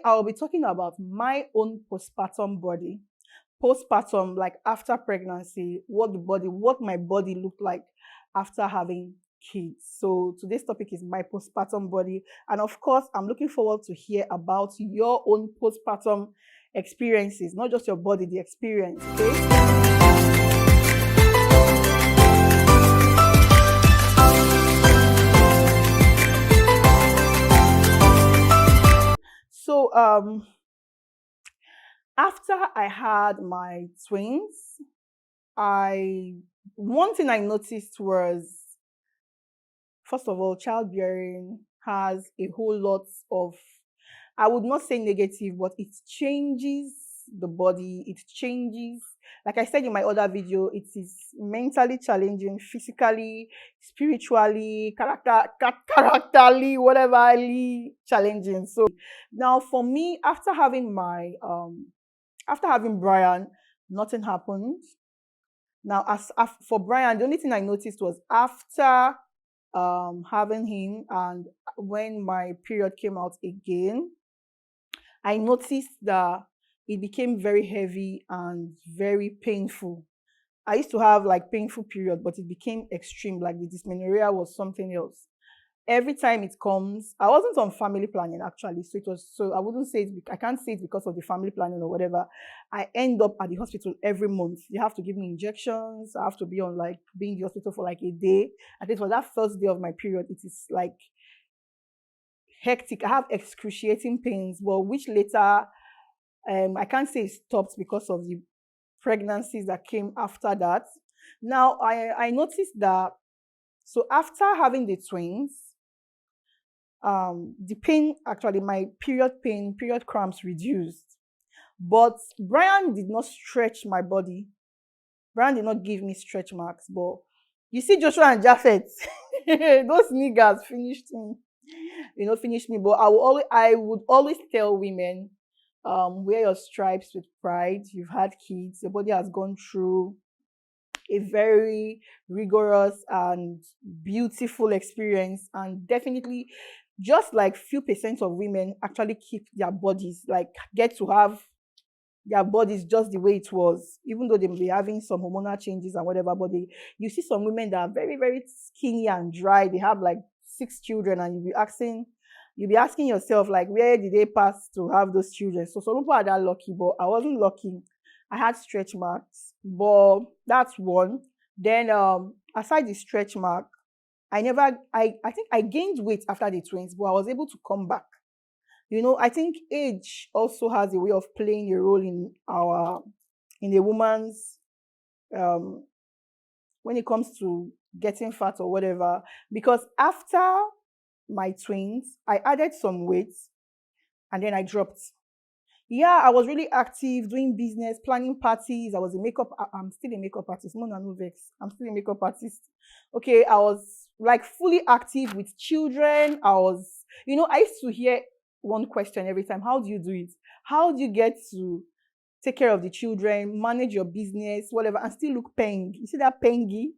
I'll be talking about my own postpartum body. Postpartum, like after pregnancy, what my body looked like after having kids. So today's topic is my postpartum body. And of course, I'm looking forward to hear about your own postpartum experiences, not just your body, the experience, okay? So after I had my twins, I one thing I noticed was, first of all, childbearing has a whole lot of, I would not say negative, but it changes the body. It changes, like I said in my other video, it is mentally challenging, physically, spiritually, characterly, whateverly challenging. So now for me, after having Brian, nothing happened. Now, as for Brian, the only thing I noticed was after having him and when my period came out again, I noticed that it became very heavy and very painful. I used to have like painful period, but it became extreme. Like the dysmenorrhea was something else. Every time it comes, I wasn't on family planning actually, so it was, so I wouldn't say I can't say it because of the family planning or whatever. I end up at the hospital every month. They have to give me injections. I have to be on like being in the hospital for like a day. I think for that first day of my period, it is like hectic. I have excruciating pains, but which later I can't say it stopped because of the pregnancies that came after that. Now I noticed that, so after having the twins, the pain, actually my period cramps reduced. But Brian did not stretch my body. Brian did not give me stretch marks. But you see, Joshua and Japhet, those niggas finished me. Finished me. But I would always tell women, wear your stripes with pride. You've had kids. Your body has gone through a very rigorous and beautiful experience, and definitely just like few percent of women actually keep their bodies, like get to have their bodies just the way it was, even though they may be having some hormonal changes and whatever. But you see some women that are very, very skinny and dry. They have like 6 children, and you'll be asking yourself, like, where did they pass to have those children? So some people are that lucky, but I wasn't lucky. I had stretch marks, but that's one. Then aside the stretch mark, I think I gained weight after the twins, but I was able to come back. I think age also has a way of playing a role in a woman's, um when it comes to getting fat or whatever. Because after my twins, I added some weight and then I dropped. Yeah, I was really active doing business, planning parties. I'm still a makeup artist. Mona no vex. I'm still a makeup artist. Okay, I was like fully active with children. I used to hear one question every time: how do you do it? How do you get to take care of the children, manage your business, whatever, and still look peng? You see that pengy?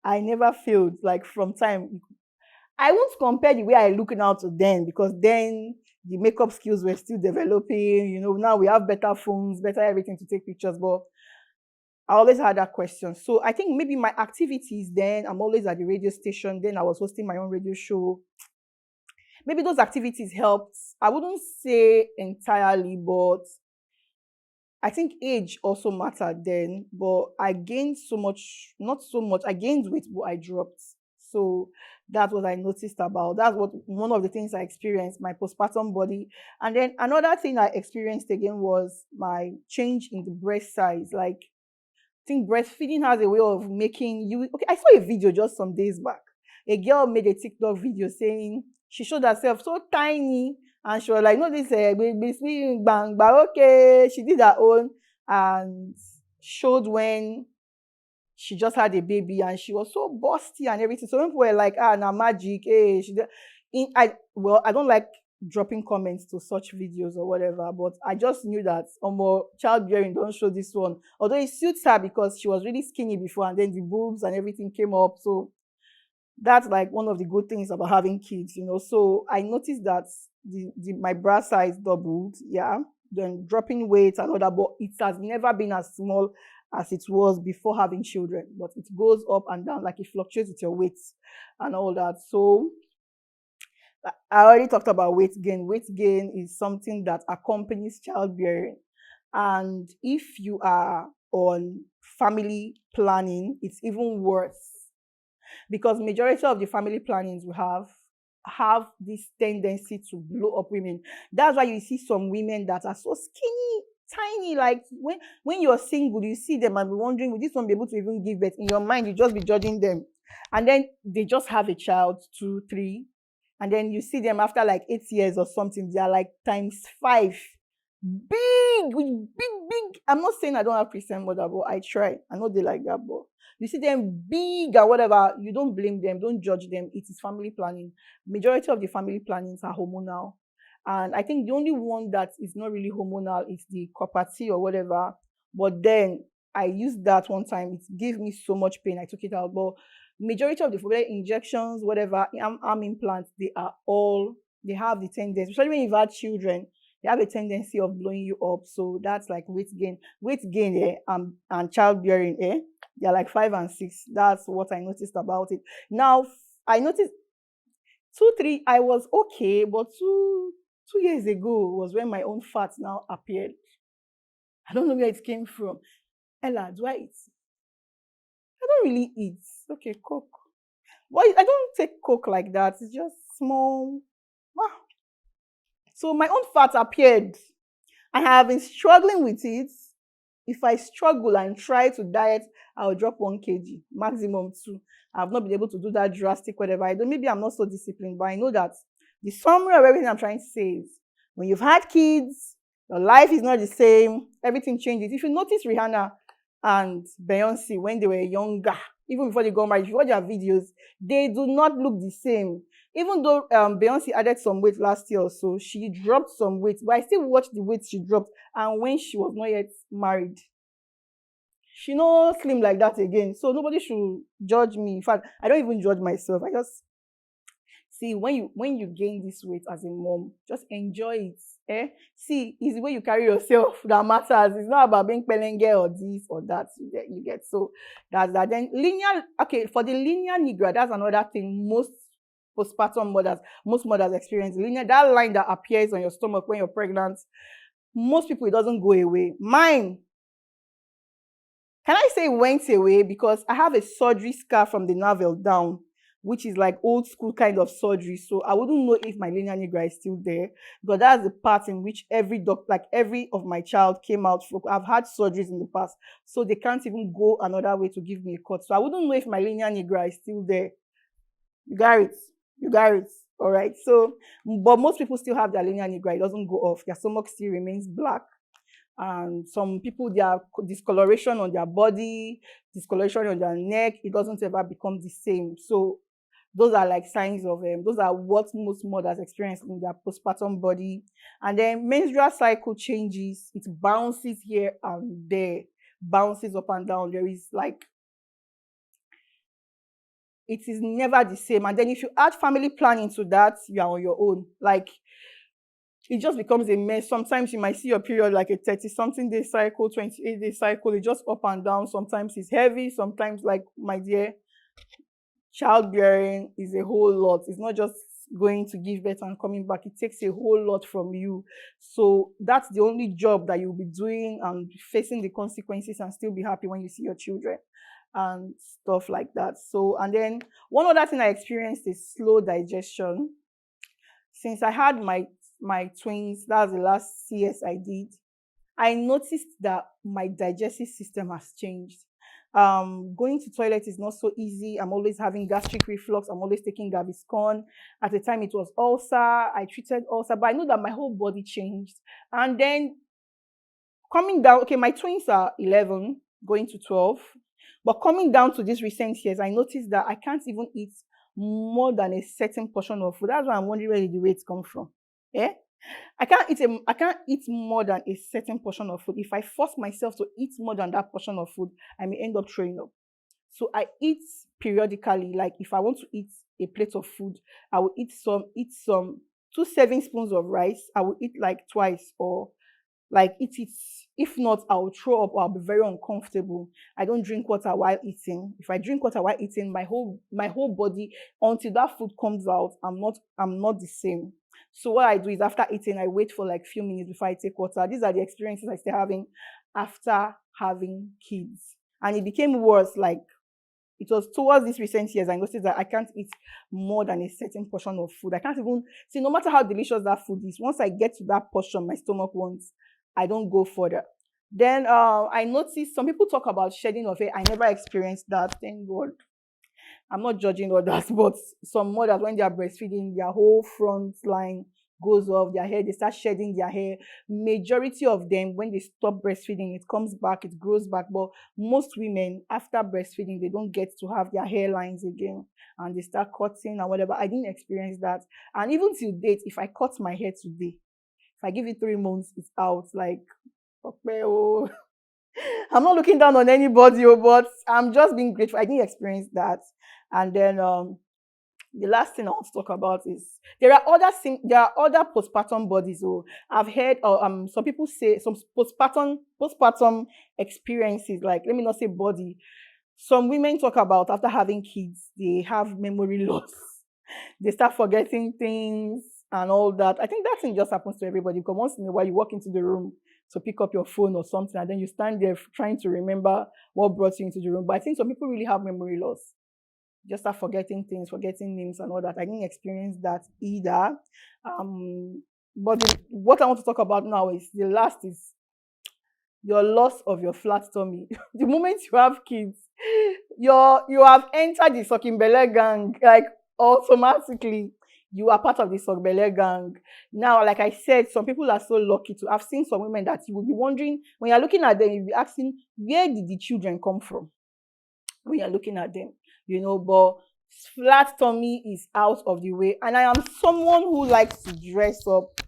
I never failed. Like from time, I won't compare the way I look now to then, because then the makeup skills were still developing. Now we have better phones, better everything to take pictures. But I always had that question. So I think maybe my activities then, I'm always at the radio station. Then I was hosting my own radio show. Maybe those activities helped. I wouldn't say entirely, but I think age also mattered then. But I gained so much, not so much. I gained weight, but I dropped. So that's what I noticed about. That's what one of the things I experienced, my postpartum body. And then another thing I experienced again was my change in the breast size. Like, I think breastfeeding has a way of making you, okay, I saw a video just some days back. A girl made a TikTok video saying she showed herself so tiny, and she was like, no, this baby bang, but okay. She did her own and showed when she just had a baby, and she was so busty and everything. So people were like, now magic, hey, I don't like dropping comments to such videos or whatever, but I just knew that childbearing, don't show this one. Although it suits her because she was really skinny before, and then the boobs and everything came up. So That's like one of the good things about having kids, So I noticed that my bra size doubled, yeah. Then dropping weight and all that, but it has never been as small as it was before having children. But it goes up and down, like it fluctuates with your weight and all that. So I already talked about weight gain. Weight gain is something that accompanies childbearing. And if you are on family planning, it's even worse because majority of the family plannings we have this tendency to blow up women. That's why you see some women that are so skinny, tiny. Like when you're single, you see them and be wondering, will this one be able to even give birth? In your mind, you just be judging them. And then they just have a child, two, three, and then you see them after like 8 years or something, they are like times five. Big, with big. I'm not saying I don't have Christian mother, but I try. I know they like that, but you see them big and whatever, you don't blame them, don't judge them. It is family planning. Majority of the family plannings are hormonal. And I think the only one that is not really hormonal is the copper T or whatever. But then I used that one time. It gave me so much pain. I took it out. But majority of the injections, whatever, arm implants, they have the tendency, especially when you've had children, they have a tendency of blowing you up. So that's like weight gain. Weight gain, and childbearing, they're like 5 and 6. That's what I noticed about it. Now I noticed 2, 3, I was okay, but 2 years ago was when my own fat now appeared. I don't know where it came from. Ella, do I eat? I don't really eat. Okay, Coke. But I don't take Coke like that. It's just small. Ah. So my own fat appeared. I have been struggling with it. If I struggle and try to diet, I'll drop 1 kg, maximum 2. I've not been able to do that drastic, whatever. I don't, maybe I'm not so disciplined, but I know that the summary of everything I'm trying to say is when you've had kids, your life is not the same, everything changes. If you notice Rihanna and Beyonce when they were younger, even before they got married, if you watch their videos, they do not look the same. Even though Beyonce added some weight last year or so, she dropped some weight, but I still watch the weight she dropped. And when she was not yet married, she no slim like that again. So nobody should judge me. In fact, I don't even judge myself. I just see when you gain this weight as a mom, just enjoy it. See, it's the way you carry yourself that matters. It's not about being pelenge or this or that. You get so that's that. Then linear, okay, for the linear nigra, that's another thing most mothers experience. Linear, that line that appears on your stomach when you're pregnant, most people it doesn't go away. Mine, can I say went away because I have a surgery scar from the navel down, which is like old school kind of surgery. So I wouldn't know if my linear nigra is still there, but that's the part in which every of my child came out from. I've had surgeries in the past, so they can't even go another way to give me a cut. So I wouldn't know if my linear nigra is still there. You got it. You got it. All right. So, but most people still have their linear nigra. It doesn't go off. Their stomach still remains black. And some people, their discoloration on their body, discoloration on their neck, it doesn't ever become the same. So those are like signs of those are what most mothers experience in their postpartum body. And then menstrual cycle changes. It bounces here and there, bounces up and down. There is like, it is never the same. And then if you add family planning to that, you are on your own. Like, it just becomes a mess. Sometimes you might see your period like a 30-something day cycle, 28-day cycle. It's just up and down. Sometimes it's heavy. Sometimes, like, my dear, childbearing is a whole lot. It's not just going to give birth and coming back. It takes a whole lot from you. So that's the only job that you'll be doing and facing the consequences and still be happy when you see your children and stuff like that. So, and then one other thing I experienced is slow digestion. Since I had my twins, that's the last CS I did, I noticed that my digestive system has changed. Going to toilet is not so easy. I'm always having gastric reflux. I'm always taking Gaviscon. At the time it was ulcer. I treated ulcer, but I know that my whole body changed. And then coming down, okay, my twins are 11, going to 12. But coming down to these recent years, I noticed that I can't even eat more than a certain portion of food. That's why I'm wondering where the weight come from. Yeah, I can't eat more than a certain portion of food. If I force myself to eat more than that portion of food, I may end up throwing up. So I eat periodically. Like if I want to eat a plate of food, I will eat some 2 serving spoons of rice. I will eat like twice, or like eat it. If not, I'll throw up or I'll be very uncomfortable. I don't drink water while eating. If I drink water while eating, my whole body, until that food comes out, I'm not the same. So what I do is after eating, I wait for like few minutes before I take water. These are the experiences I still having after having kids. And it became worse. Like it was towards these recent years I noticed that I can't eat more than a certain portion of food. I can't even see, no matter how delicious that food is, once I get to that portion my stomach wants, I don't go further. Then I noticed some people talk about shedding of hair. I never experienced that, thank God. I'm not judging others, but some mothers, when they are breastfeeding, their whole front line goes off, their hair, they start shedding their hair. Majority of them, when they stop breastfeeding, it comes back, it grows back. But most women, after breastfeeding, they don't get to have their hairlines again, and they start cutting and whatever. I didn't experience that. And even till date, if I cut my hair today, if I give it 3 months, it's out. Like, okay, oh. I'm not looking down on anybody, oh, but I'm just being grateful. I didn't experience that. And then the last thing I want to talk about is there are other postpartum bodies. Oh, I've heard some people say some postpartum experiences. Like, let me not say body. Some women talk about after having kids, they have memory loss. They start forgetting things and all that. I think that thing just happens to everybody, because once in a while you walk into the room to pick up your phone or something, and then you stand there trying to remember what brought you into the room. But I think some people really have memory loss, just start forgetting things, forgetting names and all that. I didn't experience that either. But what I want to talk about now is the last is your loss of your flat tummy. The moment you have kids, you have entered the sucking belly gang. Like, automatically, you are part of the suck belly gang. Now, like I said, some people are so lucky to. I've seen some women that you will be wondering, when you're looking at them, you'll be asking, where did the children come from? When you're looking at them, but flat tummy is out of the way. And I am someone who likes to dress up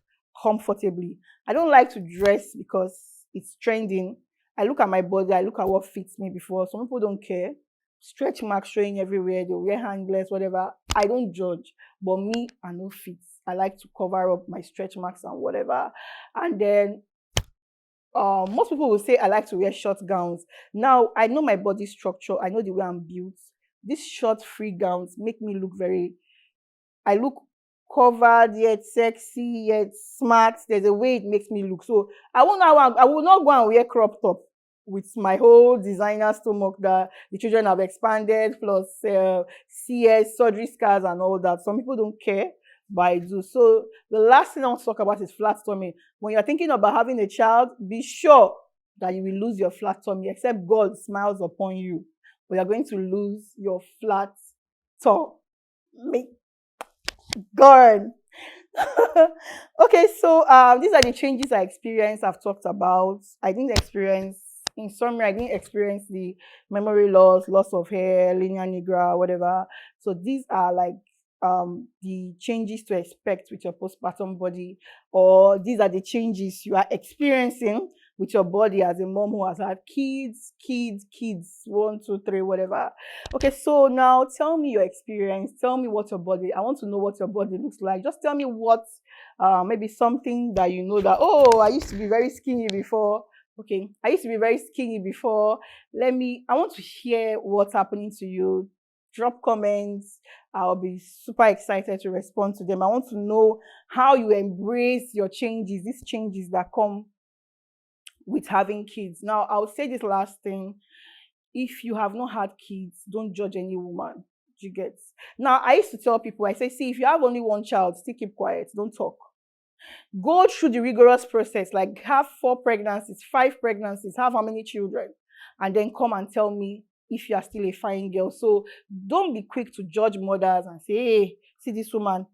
comfortably. I don't like to dress because it's trending. I look at my body, I look at what fits me before. Some people don't care. Stretch marks showing everywhere, they wear handless, whatever. I don't judge. But me, I no fit. I like to cover up my stretch marks and whatever. And then most people will say I like to wear short gowns. Now I know my body structure, I know the way I'm built. These short free gowns make me look I look covered yet sexy yet smart. There's a way it makes me look. So I will not go and wear crop top with my whole designer stomach that the children have expanded, plus CS, surgery scars and all that. Some people don't care, but I do. So the last thing I want to talk about is flat tummy. When you're thinking about having a child, be sure that you will lose your flat tummy, except God smiles upon you. But you're going to lose your flat tummy. God. Okay, so these are the changes I experienced, I've talked about. In summary, I didn't experience the memory loss of hair, linea nigra, whatever. So these are like the changes to expect with your postpartum body, or these are the changes you are experiencing with your body as a mom who has had kids, 1, 2, 3, whatever. Okay, so now tell me your experience. Tell me what your body. I want to know what your body looks like. Just tell me what, maybe something that you know that, oh, I used to be very skinny before. Okay, I used to be very skinny before. I want to hear what's happening to you. Drop comments. I'll be super excited to respond to them. I want to know how you embrace your changes, these changes that come with having kids. Now, I'll say this last thing. If you have not had kids, don't judge any woman. You get? Now, I used to tell people, I say, see, if you have only one child, still keep quiet. Don't talk. Go through the rigorous process, like have 4 pregnancies, 5 pregnancies, have how many children, and then come and tell me if you are still a fine girl. So don't be quick to judge mothers and say, hey, see this woman,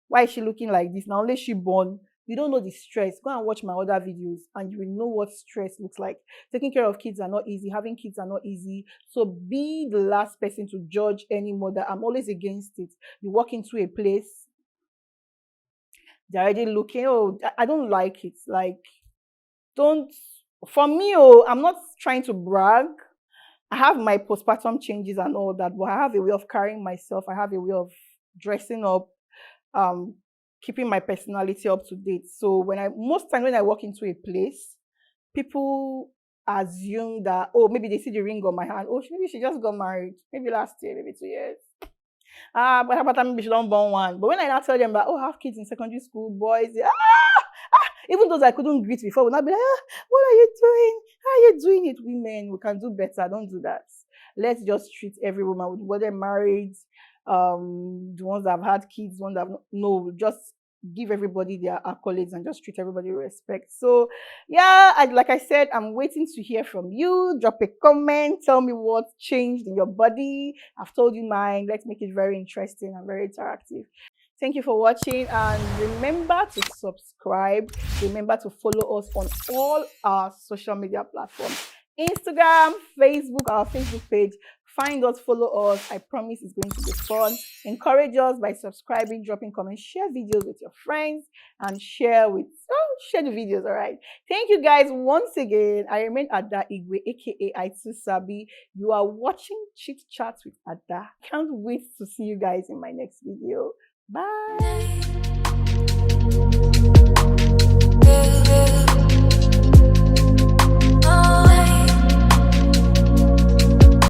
why is she looking like this? Now only she born. You don't know the stress. Go and watch my other videos and you will know what stress looks like. Taking care of kids are not easy. Having kids are not easy. So be the last person to judge any mother. I'm always against it. You walk into a place, they're already looking, oh, I don't like it. Like, don't, for me, I'm not trying to brag. I have my postpartum changes and all that, but I have a way of carrying myself. I have a way of dressing up, um, keeping my personality up to date. So most time when I walk into a place, people assume that, oh, maybe they see the ring on my hand. Oh, maybe she just got married. Maybe last year, maybe 2 years. But how about maybe she don't born one. But when I now tell them that, oh, I have kids in secondary school, boys, even those I couldn't greet before would not be like, what are you doing? How are you doing it? Women, we can do better. Don't do that. Let's just treat every woman, whether married, the ones that have had kids, ones that have no, just give everybody their accolades and just treat everybody with respect. So yeah, like I said, I'm waiting to hear from you. Drop a comment, tell me what changed in your body. I've told you mine. Let's make it very interesting and very interactive. Thank you for watching, and remember to subscribe. Remember to follow us on all our social media platforms: Instagram, Facebook, our Facebook page. Find us, follow us. I promise it's going to be fun. Encourage us by subscribing, dropping comments, share videos with your friends, and share the videos. All right. Thank you guys once again. I remain Ada Igwe, aka i2sabbi. You are watching Chit Chat with Ada. Can't wait to see you guys in my next video. Bye.